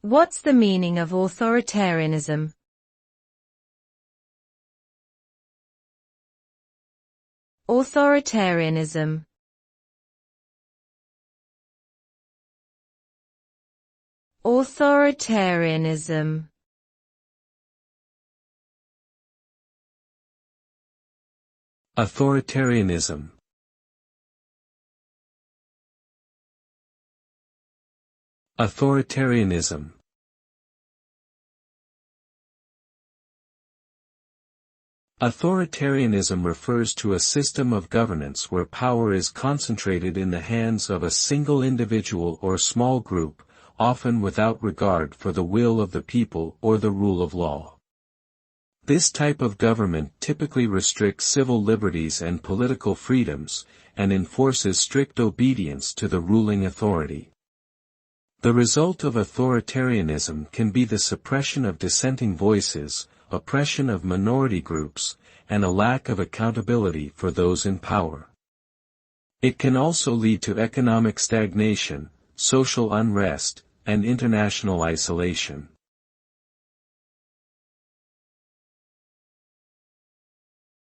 What's the meaning of authoritarianism? Authoritarianism. Authoritarianism. Authoritarianism. Authoritarianism. Authoritarianism refers to a system of governance where power is concentrated in the hands of a single individual or small group, often without regard for the will of the people or the rule of law. This type of government typically restricts civil liberties and political freedoms, and enforces strict obedience to the ruling authority. The result of authoritarianism can be the suppression of dissenting voices, oppression of minority groups, and a lack of accountability for those in power. It can also lead to economic stagnation, social unrest, and international isolation.